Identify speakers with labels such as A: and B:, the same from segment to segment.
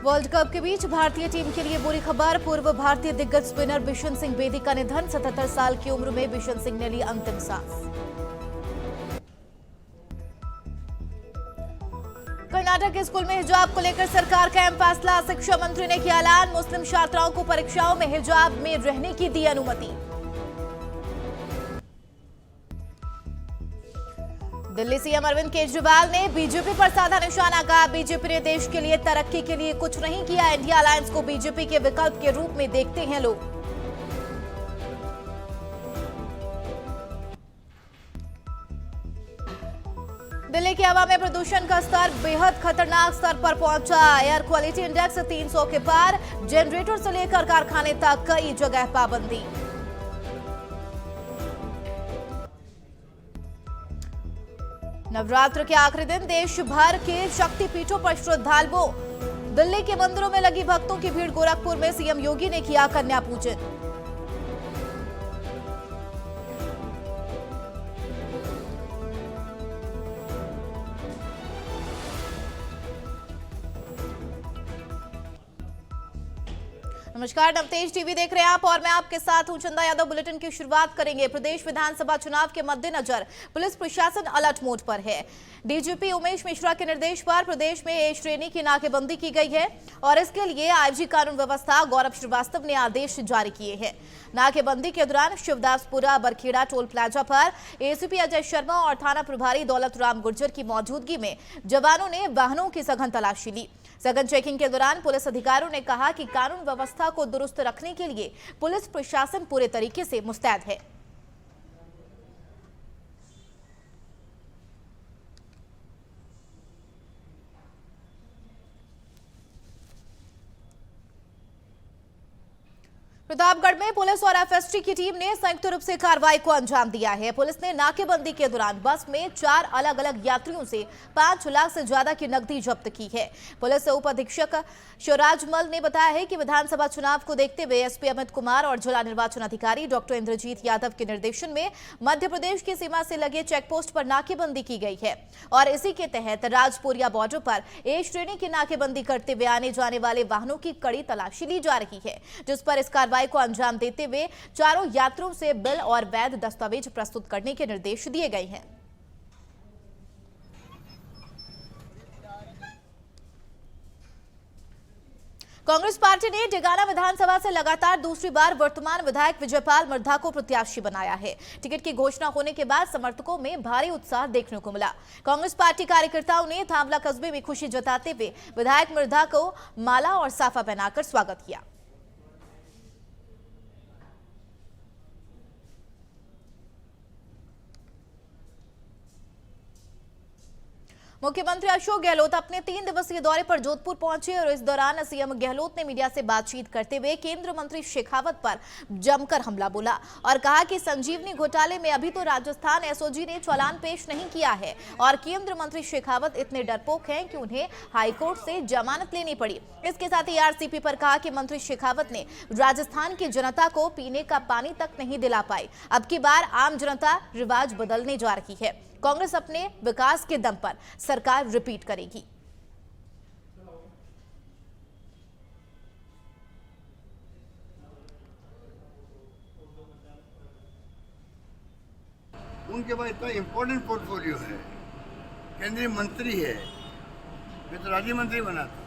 A: World cup के बीच भारतीय team के लिए बुरी खबर। पूर्व भारतीय दिग्गज स्पिनर बिशन सिंह बेदी का निधन। 77 साल की उम्र में बिशन सिंह ने ली अंतिम सांस। कर्नाटक के स्कूल में हिजाब को लेकर सरकार का अहम फैसला। शिक्षा मंत्री ने किया ऐलान। मुस्लिम छात्राओं को परीक्षाओं में हिजाब में रहने की दी अनुमति। दिल्ली सीएम अरविंद केजरीवाल ने बीजेपी पर साधा निशाना। कहा, बीजेपी ने देश के लिए तरक्की के लिए कुछ नहीं किया। इंडिया अलायंस को बीजेपी के विकल्प के रूप में देखते हैं लोग। दिल्ली की हवा में प्रदूषण का स्तर बेहद खतरनाक स्तर पर पहुंचा। एयर क्वालिटी इंडेक्स 300 के पार। जनरेटर से लेकर कारखाने तक कई जगह पाबंदी। नवरात्र के आखिरी दिन देश भर के शक्तिपीठों पर श्रद्धालुओं। दिल्ली के मंदिरों में लगी भक्तों की भीड़। गोरखपुर में सीएम योगी ने किया कन्या पूजन। नमस्कार, नवतेज टीवी देख रहे हैं आप और मैं आपके साथ हूं चंदा यादव। बुलेटिन की शुरुआत करेंगे। प्रदेश विधानसभा चुनाव के मद्देनजर पुलिस प्रशासन अलर्ट मोड पर है। डीजीपी उमेश मिश्रा के निर्देश पर प्रदेश में ए श्रेणी की नाकेबंदी की गई है और इसके लिए आईजी कानून व्यवस्था गौरव श्रीवास्तव ने आदेश जारी किए हैं। नाकेबंदी के दौरान शिवदासपुरा बरखेड़ा टोल प्लाजा पर एसीपी अजय शर्मा और थाना प्रभारी दौलत राम गुर्जर की मौजूदगी में जवानों ने वाहनों की सघन तलाशी ली। सघन चेकिंग के दौरान पुलिस अधिकारियों ने कहा कि कानून व्यवस्था को दुरुस्त रखने के लिए पुलिस प्रशासन पूरे तरीके से मुस्तैद है। प्रतापगढ़ में पुलिस और एफएसटी की टीम ने संयुक्त रूप से कार्रवाई को अंजाम दिया है। पुलिस ने नाकेबंदी के दौरान बस में 4 अलग अलग यात्रियों से 5 लाख से ज्यादा की नकदी जब्त की है। पुलिस उप अधीक्षक शिवराजमल ने बताया है कि विधानसभा चुनाव को देखते हुए एसपी अमित कुमार और जिला निर्वाचन अधिकारी डॉक्टर इंद्रजीत यादव के निर्देशन में मध्य प्रदेश की सीमा से लगे चेकपोस्ट पर नाकेबंदी की गई है और इसी के तहत राजपुरिया बॉर्डर पर ए श्रेणी की नाकेबंदी करते हुए आने जाने वाले वाहनों की कड़ी तलाशी ली जा रही है, जिस पर इस कार्रवाई को अंजाम देते हुए चारों यात्रियों से बिल और वैध दस्तावेज प्रस्तुत करने के निर्देश दिए गए हैं। कांग्रेस पार्टी ने डेगाना विधानसभा से लगातार दूसरी बार वर्तमान विधायक विजयपाल मिर्धा को प्रत्याशी बनाया है। टिकट की घोषणा होने के बाद समर्थकों में भारी उत्साह देखने को मिला। कांग्रेस पार्टी कार्यकर्ताओं ने थांवला कस्बे में खुशी जताते हुए विधायक मिर्धा को माला और साफा पहनाकर स्वागत किया। मुख्यमंत्री अशोक गहलोत अपने 3 दिवसीय दौरे पर जोधपुर पहुंचे और इस दौरान सीएम गहलोत ने मीडिया से बातचीत करते हुए केंद्रीय मंत्री शेखावत पर जमकर हमला बोला और कहा कि संजीवनी घोटाले में अभी तो राजस्थान एसओजी ने चालान पेश नहीं किया है और केंद्रीय मंत्री शेखावत इतने डरपोक हैं कि उन्हें हाईकोर्ट से जमानत लेनी पड़ी। इसके साथ ही आरसीपी पर कहा कि मंत्री शेखावत ने राजस्थान की जनता को पीने का पानी तक नहीं दिला पाई। अब की बार आम जनता रिवाज बदलने जा रही है। कांग्रेस अपने विकास के दम पर सरकार रिपीट करेगी।
B: उनके पास इतना इम्पोर्टेंट पोर्टफोलियो है, केंद्रीय मंत्री है, मैं तो राज्य मंत्री बना था,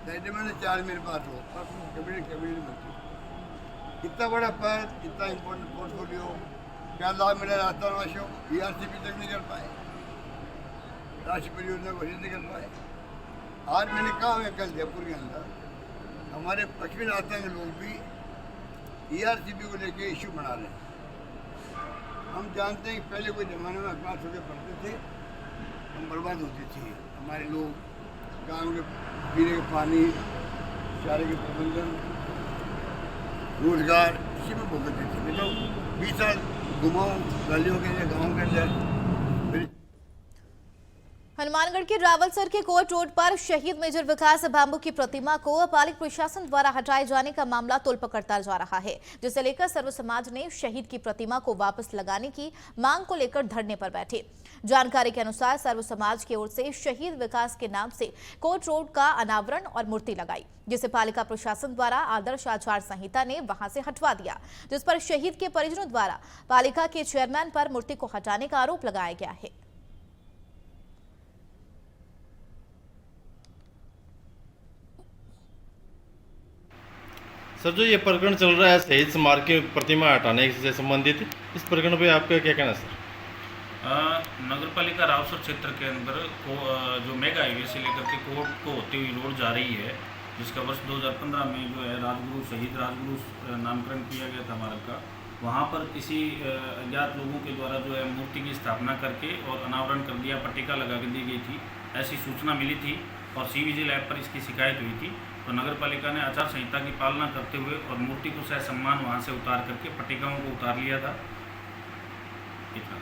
B: मैंने 4 मेरे पास हो कैबिनेट मंत्री। इतना बड़ा पद, इतना इम्पोर्टेंट पोर्टफोलियो, क्या लाभ मिला राजस्थान वासियों को? ईआरसीपी तक नहीं कर पाए, राष्ट्रीय परियोजना घोषित नहीं कर पाए। आज मैंने कहा मैं कल जयपुर के अंदर हमारे पश्चिमी राजस्थान के लोग भी ईआरसीपी को लेके इश्यू बना रहे हैं। हम जानते हैं कि पहले कोई ज़माने में अखबार छोटे पढ़ते थे, हम बर्बाद होती थी। हमारे लोग गाँव के पीने के पानी, चारे के प्रबंधन, रोजगार इसी में भुगतते थे। मैं तो 20 साल घुमाऊँ गलियों के लिए, गाँव के अंदर।
A: हनुमानगढ़ के रावलसर के कोर्ट रोड पर शहीद मेजर विकास भांबू की प्रतिमा को पालिक प्रशासन द्वारा हटाए जाने का मामला तूल पकड़ता जा रहा है, जिसे लेकर सर्व समाज ने शहीद की प्रतिमा को वापस लगाने की मांग को लेकर धरने पर बैठे। जानकारी के अनुसार सर्व समाज की ओर से शहीद विकास के नाम से कोर्ट रोड का अनावरण और मूर्ति लगाई, जिसे पालिका प्रशासन द्वारा आदर्श आचार संहिता ने वहां से हटवा दिया, जिस पर शहीद के परिजनों द्वारा पालिका के चेयरमैन पर मूर्ति को हटाने का आरोप लगाया गया है।
C: सर, जो ये प्रकरण चल रहा है शहीद स्मारक की प्रतिमा हटाने से संबंधित, इस प्रकरण पे आपका क्या कहना है सर?
D: नगर पालिका रावसर क्षेत्र के अंदर जो मेगा हाईवे से लेकर के कोर्ट को होती हुई रोड जा रही है, जिसका वर्ष 2015 में जो है राजगुरु शहीद राजगुरु नामकरण किया गया था मार्ग का, वहाँ पर किसी अज्ञात लोगों के द्वारा जो है मूर्ति की स्थापना करके और अनावरण कर दिया, पट्टिका लगा के दी गई थी, ऐसी सूचना मिली थी और सी विजिल ऐप पर इसकी शिकायत हुई थी। तो नगर पालिका ने आचार संहिता की पालना करते हुए और मूर्ति को सहसम्मान वहाँ से उतार करके पट्टिकाओं को उतार लिया था। इतना।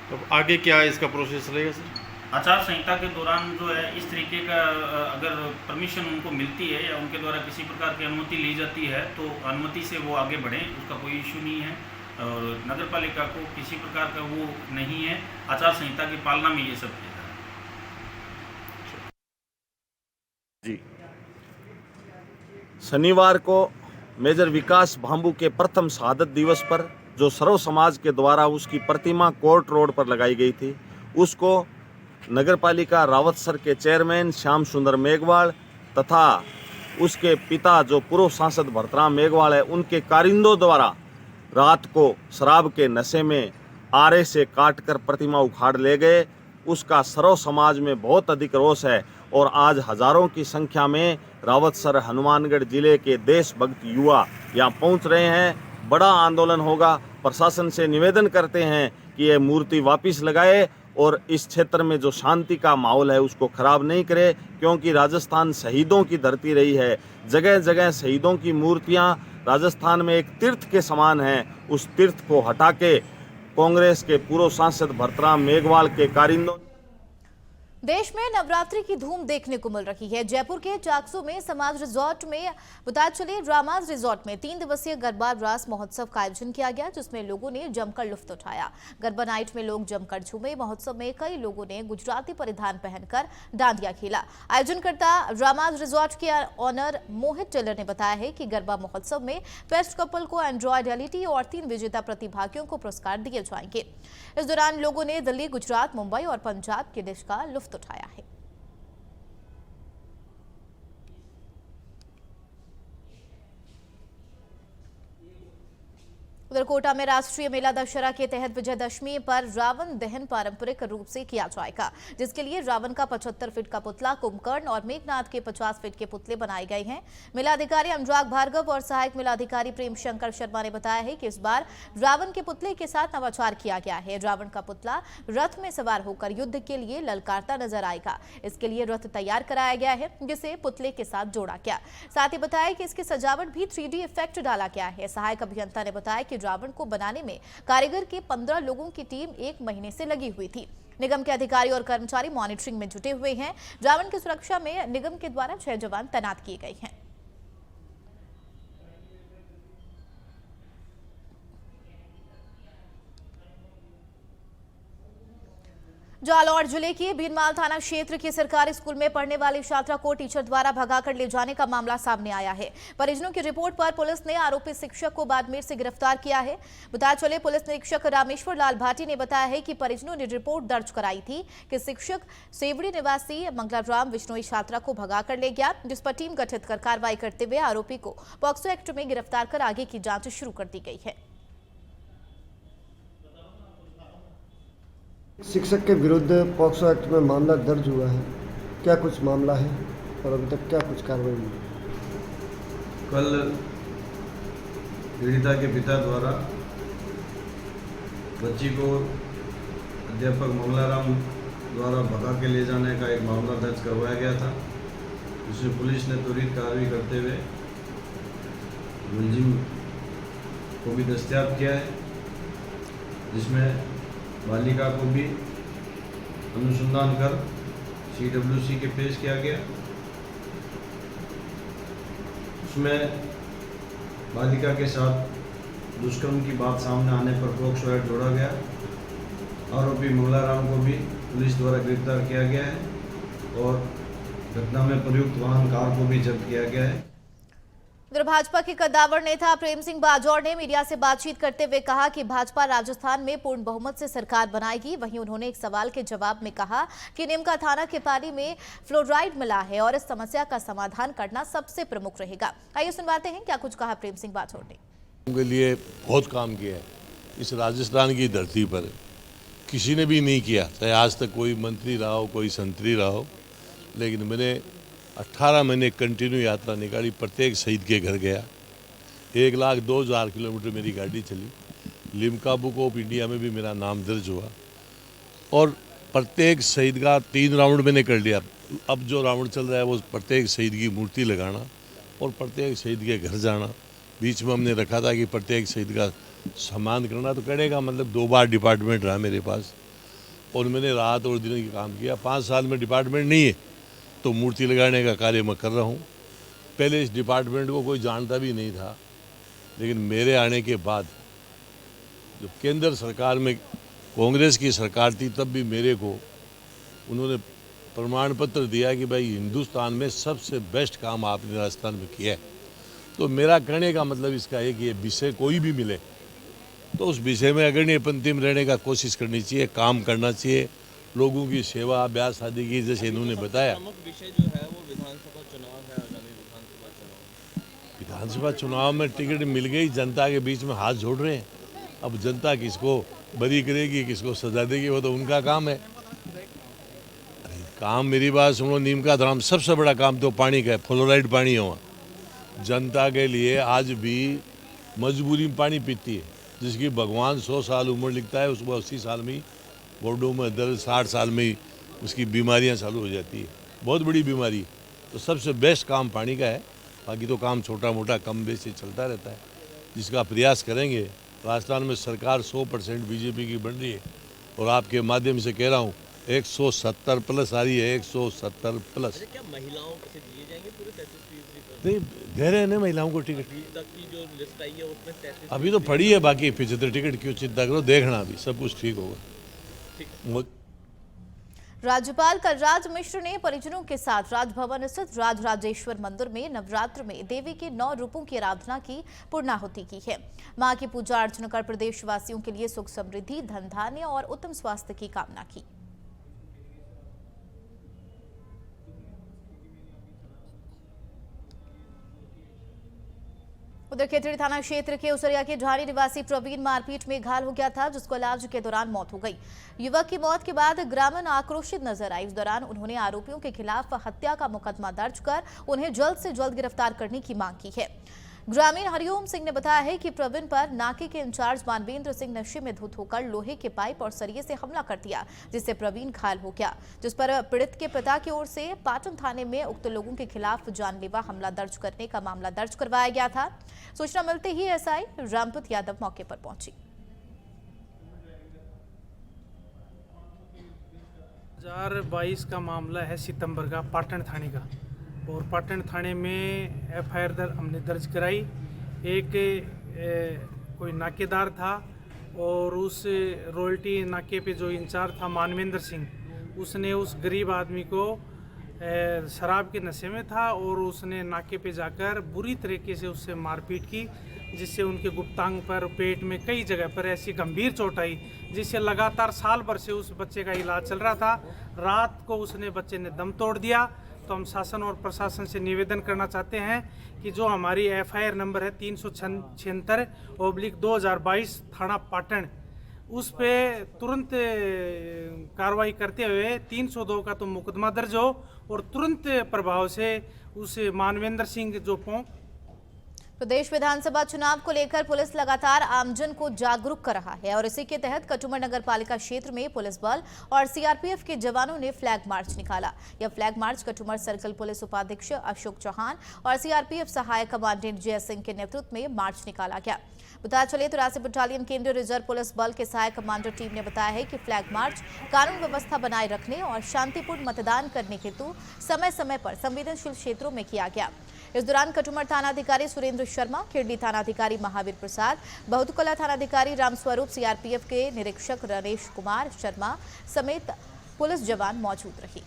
C: तो आगे क्या इसका प्रोसेस रहेगा सर?
D: आचार संहिता के दौरान जो है इस तरीके का अगर परमिशन उनको मिलती है या उनके द्वारा किसी प्रकार की अनुमति ली जाती है तो अनुमति से वो आगे बढ़ें, उसका कोई इश्यू नहीं है और नगर पालिका को किसी प्रकार का वो नहीं है। आचार संहिता की पालना में ये सब किया
E: जी। शनिवार को मेजर विकास भांबू के प्रथम शहादत दिवस पर जो सर्व समाज के द्वारा उसकी प्रतिमा कोर्ट रोड पर लगाई गई थी, उसको नगर पालिका रावतसर के चेयरमैन श्याम सुंदर मेघवाल तथा उसके पिता जो पूर्व सांसद भरतराम मेघवाल है, उनके कारिंदों द्वारा रात को शराब के नशे में आरे से काटकर प्रतिमा उखाड़ ले गए। उसका सर्व समाज में बहुत अधिक रोष है और आज हजारों की संख्या में रावतसर हनुमानगढ़ जिले के देशभक्त युवा यहाँ पहुँच रहे हैं। बड़ा आंदोलन होगा। प्रशासन से निवेदन करते हैं कि ये मूर्ति वापस लगाए और इस क्षेत्र में जो शांति का माहौल है उसको खराब नहीं करे, क्योंकि राजस्थान शहीदों की धरती रही है। जगह जगह शहीदों की मूर्तियां राजस्थान में एक तीर्थ के समान हैं। उस तीर्थ को हटा के कांग्रेस के पूर्व सांसद भरतराम मेघवाल के कारिंदों।
A: देश में नवरात्रि की धूम देखने को मिल रही है। जयपुर के चाकसू में समाज रिजॉर्ट में बताया चले रामाज रिजॉर्ट में 3 दिवसीय गरबा रास महोत्सव का आयोजन किया गया, जिसमें लोगों ने जमकर लुत्फ उठाया। गरबा नाइट में लोग जमकर झूमे। महोत्सव में कई लोगों ने गुजराती परिधान पहनकर डांडिया खेला। आयोजनकर्ता रामाज रिजॉर्ट के ऑनर मोहित टेलर ने बताया है कि गरबा महोत्सव में बेस्ट कपल को एंड्रॉयड एलईडी और 3 विजेता प्रतिभागियों को पुरस्कार दिए जाएंगे। इस दौरान लोगों ने दिल्ली, गुजरात, मुंबई और पंजाब की डिश का लुत्फ उठाया है। उधर कोटा में राष्ट्रीय मेला दशहरा के तहत विजयदशमी पर रावण दहन पारंपरिक रूप से किया जाएगा, जिसके लिए रावण का 75 फीट का पुतला, कुंभकर्ण और मेघनाथ के 50 फीट के पुतले बनाए गए हैं। मेलाधिकारी अनुराग भार्गव और सहायक मेलाधिकारी प्रेम शंकर शर्मा ने बताया है कि इस बार रावण के पुतले के साथ नवाचार किया गया है। रावण का पुतला रथ में सवार होकर युद्ध के लिए ललकारता नजर आएगा। इसके लिए रथ तैयार कराया गया है, जिसे पुतले के साथ जोड़ा गया। साथ ही बताया कि इसकी सजावट भी 3D इफेक्ट डाला गया है। सहायक अभियंता ने बताया कि रावण को बनाने में कारीगर के 15 लोगों की टीम 1 महीने से लगी हुई थी। निगम के अधिकारी और कर्मचारी मॉनिटरिंग में जुटे हुए हैं। रावण की सुरक्षा में निगम के द्वारा 6 जवान तैनात किए गए हैं। जालौर जिले के बीनमाल थाना क्षेत्र के सरकारी स्कूल में पढ़ने वाली छात्रा को टीचर द्वारा भगाकर ले जाने का मामला सामने आया है। परिजनों की रिपोर्ट पर पुलिस ने आरोपी शिक्षक को बाड़मेर से गिरफ्तार किया है। बताया चले पुलिस निरीक्षक रामेश्वर लाल भाटी ने बताया है कि परिजनों ने रिपोर्ट दर्ज कराई थी कि शिक्षक सेवड़ी निवासी मंगलाराम विश्नोई छात्रा को भगाकर ले गया, जिस पर टीम गठित कर कार्रवाई करते हुए आरोपी को पॉक्सो एक्ट में गिरफ्तार कर आगे की जांच शुरू कर दी गई है।
F: शिक्षक के विरुद्ध पॉक्सो एक्ट में मामला दर्ज हुआ है। क्या कुछ मामला है और अभी तक क्या कुछ कार्रवाई हुई?
G: कल पीड़िता के पिता द्वारा बच्ची को अध्यापक मंगलाराम द्वारा भगा के ले जाने का एक मामला दर्ज करवाया गया था, जिसमें पुलिस ने त्वरित कार्रवाई करते हुए मुलजिम को भी दस्तयाब किया है, जिसमें बालिका को भी अनुसंधान कर CWC के पेश किया गया। उसमें बालिका के साथ दुष्कर्म की बात सामने आने पर पॉक्सो एक्ट जोड़ा गया। आरोपी मंगलाराम को भी पुलिस द्वारा गिरफ्तार किया गया है और घटना में प्रयुक्त वाहन कार को भी जब्त किया गया है।
A: उधर भाजपा के कद्दावर नेता प्रेम सिंह बाजौर ने मीडिया से बातचीत करते हुए कहा कि भाजपा राजस्थान में पूर्ण बहुमत से सरकार बनाएगी। वहीं उन्होंने एक सवाल के जवाब में कहा कि नीमका थाना के पानी में फ्लोराइड मिला है और इस समस्या का समाधान करना सबसे प्रमुख रहेगा। आइए सुनवाते हैं क्या कुछ कहा प्रेम सिंह बाजौर ने।
H: उनके लिए बहुत काम किया है इस राजस्थान की धरती पर, किसी ने भी नहीं किया, चाहे आज तक कोई मंत्री रहा हो, कोई संतरी रहा हो। लेकिन मैंने 18 महीने कंटिन्यू यात्रा निकाली, प्रत्येक शहीद के घर गया। 1,02,000 किलोमीटर मेरी गाड़ी चली। लिम्का बुक ऑफ इंडिया में भी मेरा नाम दर्ज हुआ और प्रत्येक शहीद का 3 राउंड मैंने कर लिया। अब जो राउंड चल रहा है वो प्रत्येक शहीद की मूर्ति लगाना और प्रत्येक शहीद के घर जाना। बीच में हमने रखा था कि प्रत्येक शहीद का सम्मान करना, तो करने का मतलब 2 बार डिपार्टमेंट रहा मेरे पास और मैंने रात और दिन काम किया। 5 साल में डिपार्टमेंट नहीं है तो मूर्ति लगाने का कार्य मैं कर रहा हूँ। पहले इस डिपार्टमेंट को कोई जानता भी नहीं था, लेकिन मेरे आने के बाद जब केंद्र सरकार में कांग्रेस की सरकार थी तब भी मेरे को उन्होंने प्रमाण पत्र दिया कि भाई हिंदुस्तान में सबसे बेस्ट काम आपने राजस्थान में किया है। तो मेरा कहने का मतलब इसका है कि ये विषय कोई भी मिले तो उस विषय में अग्रणी पंक्ति में रहने का कोशिश करनी चाहिए, काम करना चाहिए, लोगों की सेवा, ब्याह शादी की, जैसे इन्होंने बताया।
I: विषय जो है वो विधानसभा चुनाव है, आगामी
H: विधानसभा चुनाव में टिकट मिल गई, जनता के बीच में हाथ जोड़ रहे हैं। अब जनता किसको बरी करेगी, किसको सजा देगी, वो तो उनका काम है। काम मेरी बात सुनो, नीमका धाम सबसे बड़ा काम तो पानी का है, फ्लोराइड पानी हो। जनता के लिए आज भी मजबूरी में पानी पीती है, जिसकी भगवान 100 साल उम्र लिखता है उसको 80 साल में गोडों में दर्द, 60 साल में ही उसकी बीमारियां चालू हो जाती है, बहुत बड़ी बीमारी। तो सबसे बेस्ट काम पानी का है, बाकी तो काम छोटा मोटा कम बेसी चलता रहता है, जिसका प्रयास करेंगे। राजस्थान में सरकार 100% बीजेपी की बन रही है और आपके माध्यम से कह रहा हूँ 170 प्लस आ रही है, 170 प्लस।
I: क्या महिलाओं से दिए जाएंगे पूरे 33%?
H: नहीं दे रहे हैं ना महिलाओं को टिकट।
I: अभी तक की जो लिस्ट आई है उसमें 33
H: अभी तो पड़ी है, बाकी 75 टिकट क्यों चिंता करो, देखना अभी सब कुछ ठीक होगा।
A: राज्यपाल कलराज मिश्र ने परिजनों के साथ राजभवन स्थित राजराजेश्वर मंदिर में नवरात्र में देवी के 9 रूपों की आराधना की पूर्णाहुति की है। मां की पूजा अर्चना कर प्रदेशवासियों के लिए सुख समृद्धि, धन धान्य और उत्तम स्वास्थ्य की कामना की। उधर खेतड़ी थाना क्षेत्र के उसरिया के ढाणी निवासी प्रवीण मारपीट में घायल हो गया था, जिसको इलाज के दौरान मौत हो गई। युवक की मौत के बाद ग्रामीण आक्रोशित नजर आए। इस दौरान उन्होंने आरोपियों के खिलाफ हत्या का मुकदमा दर्ज कर उन्हें जल्द से जल्द गिरफ्तार करने की मांग की है। ग्रामीण हरिओम सिंह ने बताया है कि प्रवीण पर नाके के इंचार्ज मानवेंद्र सिंह नशे में धुत होकर लोहे के पाइप और सरिये से हमला कर दिया, जिससे प्रवीण घायल हो गया, जिस पर पीड़ित के पिता की ओर से पाटन थाने में उक्त लोगों के खिलाफ जानलेवा हमला दर्ज करने का मामला दर्ज करवाया गया था। सूचना मिलते ही एसआई रामपुत यादव मौके पर पहुंची।
J: 2022 का मामला है, सितंबर का, पाटन थाने का। और पाटन थाने में एफआईआर हमने दर्ज कराई। एक कोई नाकेदार था और उस रॉयल्टी नाके पे जो इंचार्ज था मानवेंद्र सिंह, उसने उस गरीब आदमी को शराब के नशे में था और उसने नाके पे जाकर बुरी तरीके से उससे मारपीट की, जिससे उनके गुप्तांग पर, पेट में कई जगह पर ऐसी गंभीर चोट आई, जिससे लगातार साल भर से उस बच्चे का इलाज चल रहा था। रात को उसने बच्चे ने दम तोड़ दिया। तो हम शासन और प्रशासन से निवेदन करना चाहते हैं कि जो हमारी एफआईआर नंबर है 376/2022 थाना पाटन, उस पे तुरंत कार्रवाई करते हुए 302 का तो मुकदमा दर्ज हो और तुरंत प्रभाव से उस मानवेंद्र सिंह जो
A: प्रदेश विधानसभा चुनाव को लेकर पुलिस लगातार आमजन को जागरूक कर रहा है और इसी के तहत कटुमर नगर पालिका क्षेत्र में पुलिस बल और सीआरपीएफ के जवानों ने फ्लैग मार्च निकाला। यह फ्लैग मार्च कटुमर सर्कल पुलिस उपाधीक्षक अशोक चौहान और सीआरपीएफ सहायक कमांडेंट जय सिंह के नेतृत्व में मार्च निकाला गया। बताया चले तो 83 बटालियन केंद्रीय रिजर्व पुलिस बल के सहायक कमांडर टीम ने बताया है कि फ्लैग मार्च कानून व्यवस्था बनाए रखने और शांतिपूर्ण मतदान करने हेतु समय समय पर संवेदनशील क्षेत्रों में किया गया। इस दौरान कटुमर थानाधिकारी सुरेंद्र शर्मा, खिरडी थानाधिकारी महावीर प्रसाद, बहुतकला थानाधिकारी रामस्वरूप, सीआरपीएफ के निरीक्षक रणेश कुमार शर्मा समेत पुलिस जवान मौजूद रहे।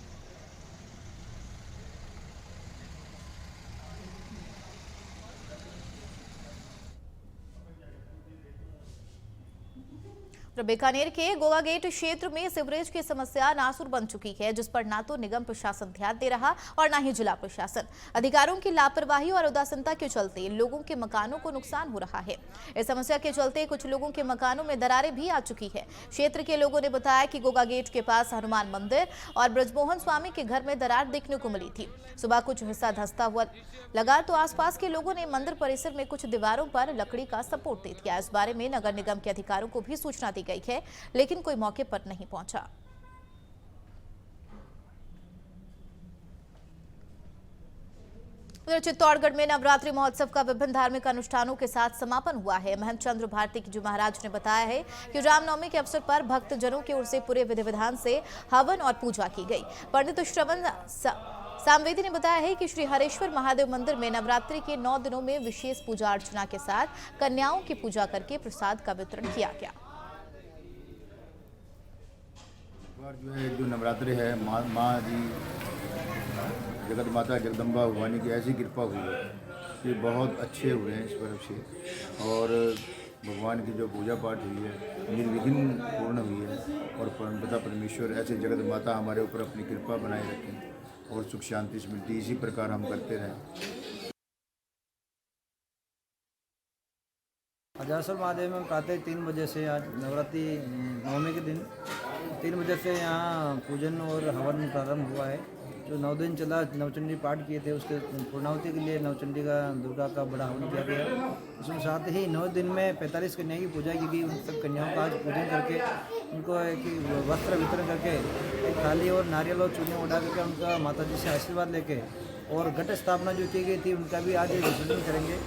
A: बीकानेर के गोवा गेट क्षेत्र में सीवरेज की समस्या नासूर बन चुकी है, जिस पर ना तो निगम प्रशासन ध्यान दे रहा और ना ही जिला प्रशासन। अधिकारियों की लापरवाही और उदासीनता के चलते लोगों के मकानों को नुकसान हो रहा है। इस समस्या के चलते कुछ लोगों के मकानों में दरारें भी आ चुकी है। क्षेत्र के लोगों ने बताया कि गोवा गेट के पास हनुमान मंदिर और ब्रजमोहन स्वामी के घर में दरार देखने को मिली थी। सुबह कुछ हिस्सा धंसता हुआ लगा तो आसपास के लोगों ने मंदिर परिसर में कुछ दीवारों पर लकड़ी का सपोर्ट दे दिया। इस बारे में नगर निगम के अधिकारियों को भी सूचना दी गई है, लेकिन कोई मौके पर नहीं पहुंचा। उधर चित्तौड़गढ़ में नवरात्रि महोत्सव का विभिन्न धार्मिक अनुष्ठानों के साथ समापन हुआ है। महंत चंद्र भारती जी महाराज ने बताया है कि रामनवमी के अवसर पर भक्तजनों की ओर से पूरे विधि विधान से हवन और पूजा की गई। पंडित श्रवण सामवेदी ने बताया है कि श्री हरेश्वर महादेव मंदिर में नवरात्रि के 9 दिनों में विशेष पूजा अर्चना के साथ कन्याओं की पूजा करके प्रसाद का वितरण किया गया।
K: जो है जो नवरात्रि है माँ जी जगत माता जगदम्बा भवानी की ऐसी कृपा हुई है कि बहुत अच्छे हुए हैं इस पर्व से, और भगवान की जो पूजा पाठ हुई है निर्विघ्न पूर्ण हुई है, और परमपिता परमेश्वर ऐसे जगत माता हमारे ऊपर अपनी कृपा बनाए रखें और सुख शांति स्मृति इसी प्रकार हम करते रहें।
L: अजासुर महादेव में प्रातः 3 बजे से आज नवरात्रि नवमी के दिन 3 बजे से यहाँ पूजन और हवन प्रारंभ हुआ है। जो 9 दिन चला नवचंडी पाठ किए थे, उसके पूर्णाहुति के लिए नवचंडी का दुर्गा का बड़ा हवन किया गया। उसमें साथ ही 9 दिन में 45 कन्या की पूजा की गई। उन सब कन्याओं का आज पूजन करके उनको एक वस्त्र वितरण करके एक थाली और नारियल और चूने उड़ा करके उनका माता जी से आशीर्वाद लेके और घट स्थापना जो की गई थी उनका भी आज विसर्जन करेंगे।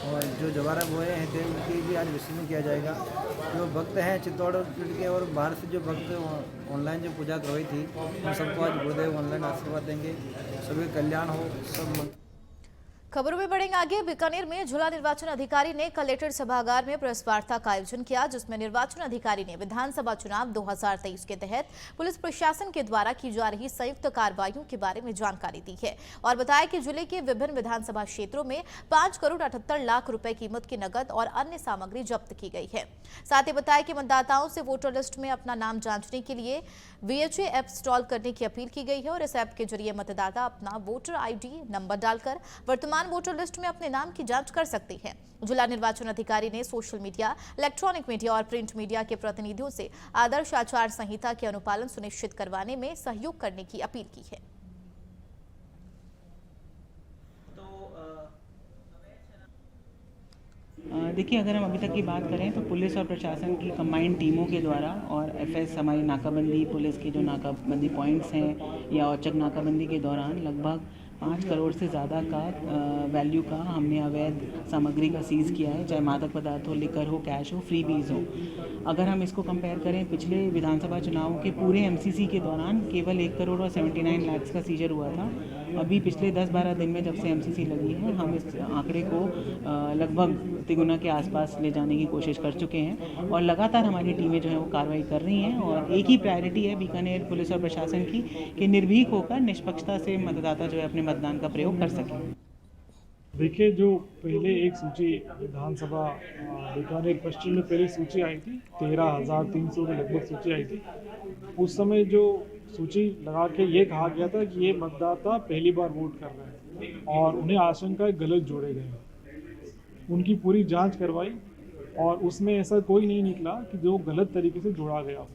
L: और जो जवारा बोए हैं थे उनकी भी आज विसर्जन किया जाएगा। जो भक्त हैं चित्तौड़गढ़ के और बाहर से जो भक्त ऑनलाइन जो पूजा करवाई थी उन सबको आज गुरुदेव ऑनलाइन आशीर्वाद देंगे। सभी कल्याण हो सब।
A: खबरों में बढ़ेंगे आगे। बीकानेर में जिला निर्वाचन अधिकारी ने कलेक्ट्रेट सभागार में प्रेस वार्ता का आयोजन किया, जिसमें निर्वाचन अधिकारी ने विधानसभा चुनाव 2023 के तहत पुलिस प्रशासन के द्वारा की जा रही संयुक्त कार्रवाइयों के बारे में जानकारी दी है और बताया कि जिले के विभिन्न विधानसभा क्षेत्रों में 5 करोड़ 78 लाख रुपए कीमत की नकद और अन्य सामग्री जब्त की गई है। साथ ही बताया कि मतदाताओं से वोटर लिस्ट में अपना नाम जांचने के लिए VHA ऐप इंस्टॉल करने की अपील की गई है और इस ऐप के जरिए मतदाता अपना वोटर ID नंबर डालकर वर्तमान वोटर लिस्ट में अपने नाम की जांच कर सकते हैं। जिला निर्वाचन अधिकारी ने सोशल मीडिया, इलेक्ट्रॉनिक मीडिया और प्रिंट मीडिया के प्रतिनिधियों से आदर्श आचार संहिता के अनुपालन सुनिश्चित करवाने में सहयोग करने की अपील की है।
M: देखिए, अगर हम अभी तक की बात करें तो पुलिस और प्रशासन की कंबाइंड टीमों के द्वारा और FS हमारी नाकाबंदी पुलिस के जो नाकाबंदी पॉइंट्स हैं या औचक नाकाबंदी के दौरान लगभग 5 करोड़ से ज़्यादा का वैल्यू का हमने अवैध सामग्री का सीज़ किया है, चाहे मादक पदार्थ हो, लिकर हो, कैश हो, फ्रीबीज हो। अगर हम इसको कंपेयर करें पिछले विधानसभा चुनाव के पूरे MCC के दौरान केवल 1 करोड़ और 79 लाख का सीजर हुआ था। अभी पिछले 10-12 दिन में जब से MCC लगी है हम इस आंकड़े को लगभग तिगुना के आसपास ले जाने की कोशिश कर चुके हैं और लगातार हमारी टीमें जो है वो कार्रवाई कर रही हैं। और एक ही प्रायोरिटी है बीकानेर पुलिस और प्रशासन की कि निर्भीक होकर निष्पक्षता से मतदाता जो है अपने मतदान का प्रयोग कर सकें।
N: देखिए, जो पहले एक सूची विधानसभा बीकानेर पश्चिम में पहले सूची आई थी 13,300 के लगभग सूची आई थी। उस समय जो सूची लगा के ये कहा गया था कि ये मतदाता पहली बार वोट कर रहे हैं और उन्हें आशंका गलत जोड़े गए। उनकी पूरी जांच करवाई और उसमें ऐसा कोई नहीं निकला कि जो गलत तरीके से जोड़ा गया,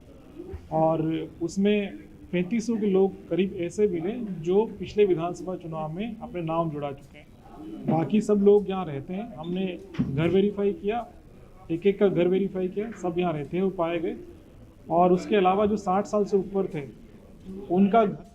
N: और उसमें 3500 के लोग करीब ऐसे मिले जो पिछले विधानसभा चुनाव में अपने नाम जुड़ा चुके हैं। बाकी सब लोग यहाँ रहते हैं। हमने घर वेरीफाई किया, एक एक का घर वेरीफाई किया, सब यहाँ रहते हैं वो पाए गए। और उसके अलावा जो 60 साल से ऊपर थे उनका घर